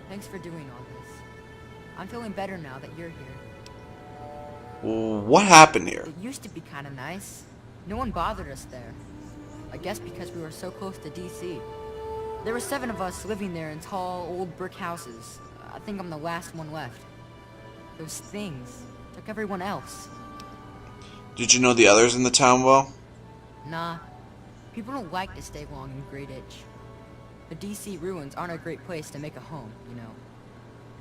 Thanks for doing all this. I'm feeling better now that you're here. What happened here? It used to be kinda nice. No one bothered us there. I guess because we were so close to DC. There were 7 of us living there in tall, old brick houses. I think I'm the last one left. Those things took everyone else. Did you know the others in the town well? Nah, people don't like to stay long in Grayditch. The DC ruins aren't a great place to make a home, you know.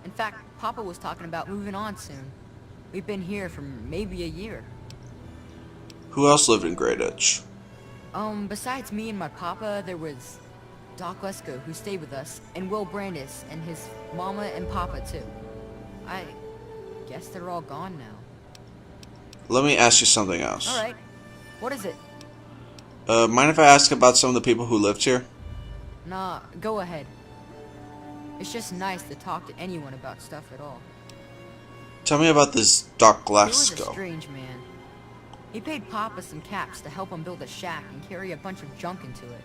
In fact, Papa was talking about moving on soon. We've been here for maybe a year. Who else lived in Grayditch? Besides me and my papa, there was Doc Lesko, who stayed with us, and Will Brandis, and his mama and papa, too. I guess they're all gone now. Let me ask you something else. Alright, what is it? Mind if I ask about some of the people who lived here? Nah, go ahead. It's just nice to talk to anyone about stuff at all. Tell me about this Doc He was a Lesko. strange man. He paid Papa some caps to help him build a shack and carry a bunch of junk into it.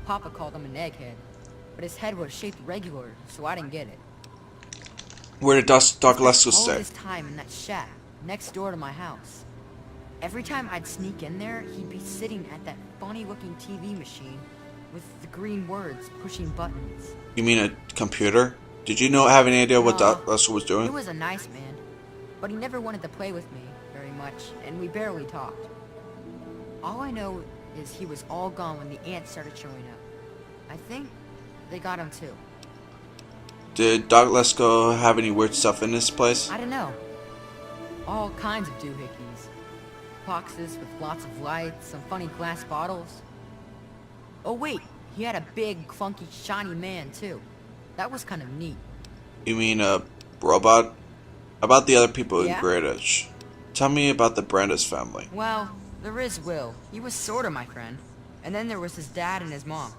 Papa called him an egghead, but his head was shaped regular, so I didn't get it. Where did Doc Spent Lesko all stay? his time in that shack, next door to my house. Every time I'd sneak in there, he'd be sitting at that funny-looking TV machine with the green words pushing buttons. You mean a computer? Did you have any idea what Doc Lesko was He doing? was a nice man, but he never wanted to play with me very much, and we barely talked. All I know is he was all gone when the ants started showing up. I think they got him too. Did Doc Lesko have any weird stuff in his place? I don't know. All kinds of doohickeys. Boxes with lots of lights, some funny glass bottles. Oh wait, he had a big, funky, shiny man too. That was kind of neat. You mean a robot? About the other people in Yeah? Grayditch. Tell me about the Brandis family. Well, there is Will. He was sorta my friend. And then there was his dad and his mom.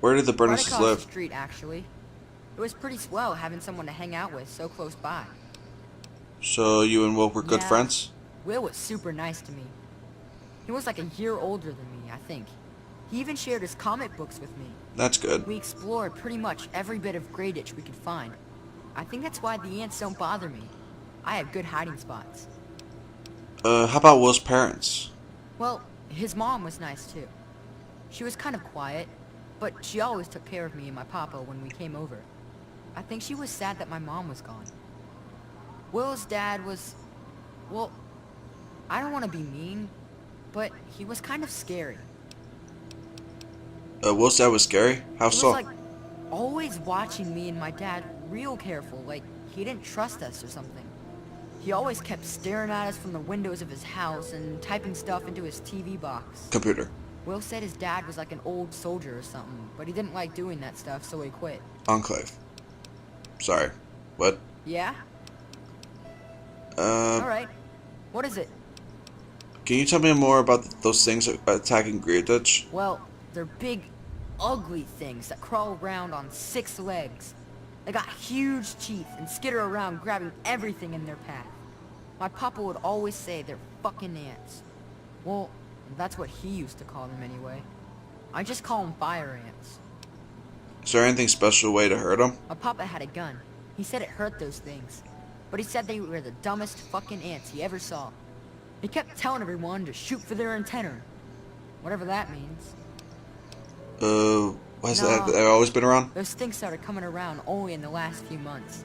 Where did the Right Brandises across live? the street, actually. It was pretty swell having someone to hang out with so close by. So you and Will were good Yeah. friends? Will was super nice to me. He was like a year older than me, I think. He even shared his comic books with me. That's good. We explored pretty much every bit of Grayditch we could find. I think that's why the ants don't bother me. I have good hiding spots. How about Will's parents? Well, his mom was nice too. She was kind of quiet, but she always took care of me and my papa when we came over. I think she was sad that my mom was gone. Will's dad was... well, I don't want to be mean, but he was kind of scary. Will's dad was scary? How He was so? like always watching me and my dad real careful, like he didn't trust us or something. He always kept staring at us from the windows of his house and typing stuff into his TV box. Computer. Will said his dad was like an old soldier or something, but he didn't like doing that stuff, so he quit. Enclave. Sorry. What? Yeah? Uh, Alright. What is it? can you tell me more about those things attacking Grayditch? Well, they're big, ugly things that crawl around on 6 legs. They got huge teeth and skitter around grabbing everything in their path. My papa would always say they're fucking ants. Well, that's what he used to call them anyway. I just call them fire ants. Is there anything special way to hurt them? My papa had a gun. He said it hurt those things. But he said they were the dumbest fucking ants he ever saw. He kept telling everyone to shoot for their antenna. Whatever that means. Has No. that always been around? Those things started coming around only in the last few months.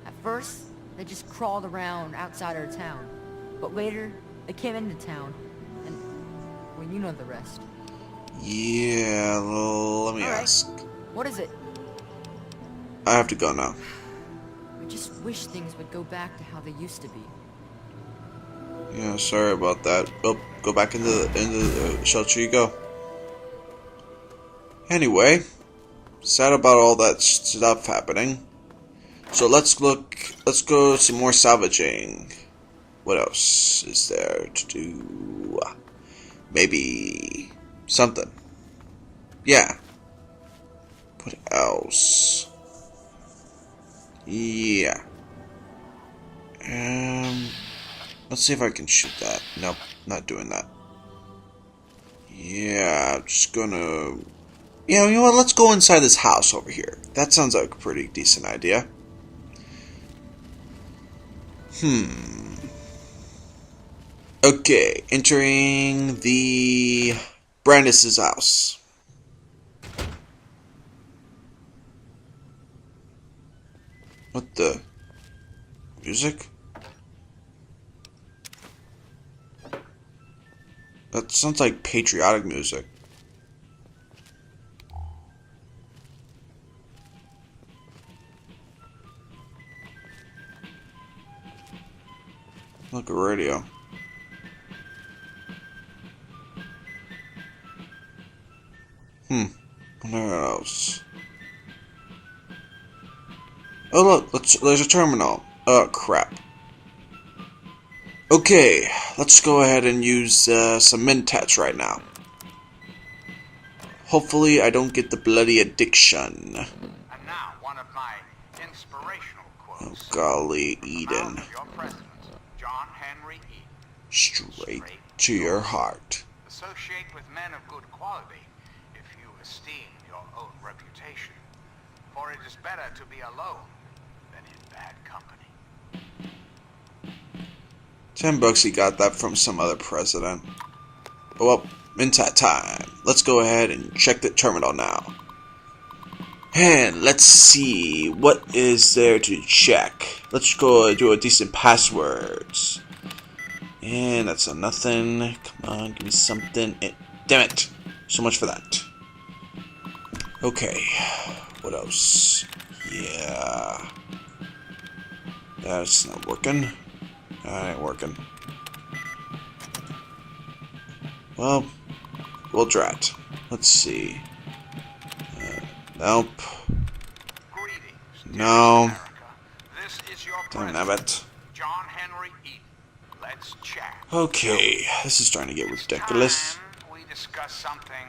At first, they just crawled around outside our town. But later, they came into town. And, well, you know the rest. Yeah, well, let me Alright. ask. What is it? I have to go now. I just wish things would go back to how they used to be. Yeah, sorry about that. Oh, go back into the shelter you go. Anyway, sad about all that stuff happening. So let's go some more salvaging. What else is there to do? Maybe something. Yeah. What else? Yeah. Let's see if I can shoot that. Nope, not doing that. Yeah, I'm just gonna... You know what? Let's go inside this house over here. That sounds like a pretty decent idea. Okay, entering the Brandis' house. What the? Music? That sounds like patriotic music. Look, a radio. What else? Oh look, there's a terminal. Oh crap. Okay, let's go ahead and use some Mentats right now. Hopefully I don't get the bloody addiction. And now, one of my inspirational quotes. Oh golly, Eden. Your president, John Henry Eden. Straight to your heart. Associate with men of good quality if you esteem your own reputation. For it is better to be alone than in bad company. $10 he got that from some other president. Oh, well, Mentat time. Let's go ahead and check the terminal now. And let's see what is there to check. Let's go do a decent passwords. And that's a nothing. Come on, give me something. Damn it. So much for that. Okay. What else? Yeah. That's not working. That ain't working. Well, we'll try it. Let's see. Nope. Greetings, No. America. This is your Damn president, it. John Henry Eden. Let's chat. Okay, this is starting to get It's ridiculous. time we discuss something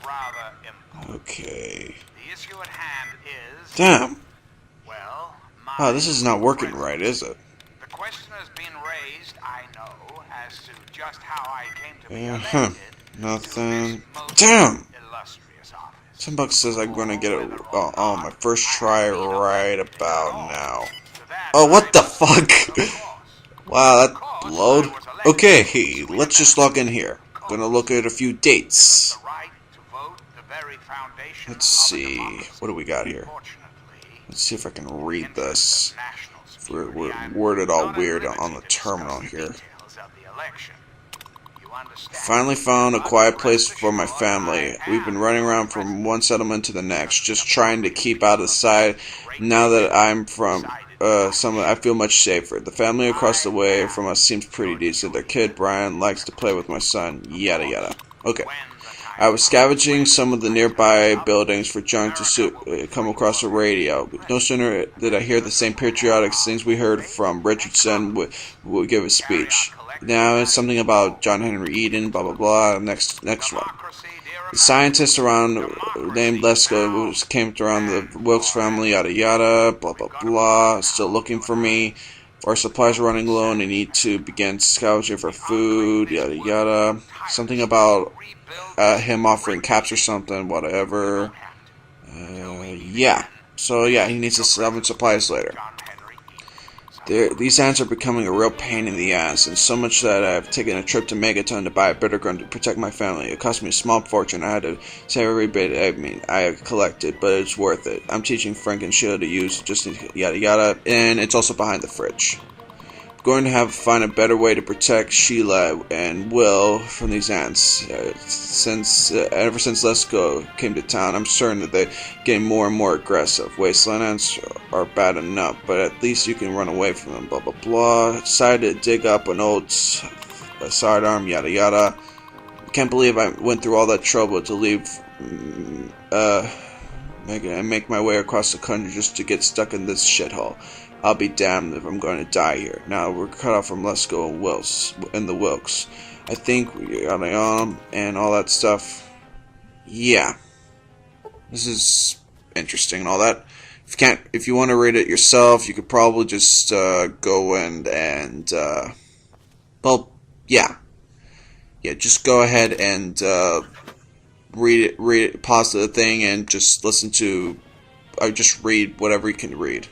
rather important. Okay. The issue at hand is... Damn. Well, my... Oh, this is not working right, is it? The question has been raised, I know, as to just how I came to be Uh-huh. elected Nothing. to this most Damn! illustrious office. $10 says I'm gonna get it on my first try right about now. To that, Oh, what the fuck? of course. Wow, that load. Okay, let's just log in here. Gonna look at a few dates. The right to vote, the very foundation Let's of a see. democracy. What do we got here? Fortunately, Let's see if I can read interests this. of national We're security, I'm worded all not at weird liberty on the to discuss terminal the here. details of the election. You understand? Finally found a But quiet rest place for my assured, family. I We've been am running your around from president. one settlement to the next, just trying to keep out of sight. Now that I'm from I feel much safer. The family across the way from us seems pretty decent. Their kid, Brian, likes to play with my son. Yada yada. Okay. I was scavenging some of the nearby buildings for junk to come across a radio. No sooner did I hear the same patriotic things we heard from Richardson would give a speech. Now it's something about John Henry Eden, blah blah blah. Next one. The scientists around named Lesko came around the Wilkes family, yada yada, blah blah blah. Still looking for me. Our supplies are running low and I need to begin scavenging for food, yada yada. Something about him offering caps or something, whatever. Yeah. So yeah, he needs to sell supplies later. These ants are becoming a real pain in the ass, and so much that I've taken a trip to Megaton to buy a bitter gun to protect my family. It cost me a small fortune. I had to save every bit I have collected, but it's worth it. I'm teaching Frank and Sheila to use just yada yada, and it's also behind the fridge. Going to have to find a better way to protect Sheila and Will from these ants. Ever since Lesko came to town, I'm certain that they're getting more and more aggressive. Wasteland ants are bad enough, but at least you can run away from them. Blah blah blah. Decided to dig up an old sidearm. Yada yada. Can't believe I went through all that trouble to leave. Make my way across the country just to get stuck in this shithole. I'll be damned if I'm going to die here. Now we're cut off from Lesko and the Wilkes. I think we got and all that stuff. Yeah, this is interesting and all that. If you want to read it yourself, you could probably just go and well, yeah, just go ahead and read it, pause the thing, and just listen to, just read whatever you can read.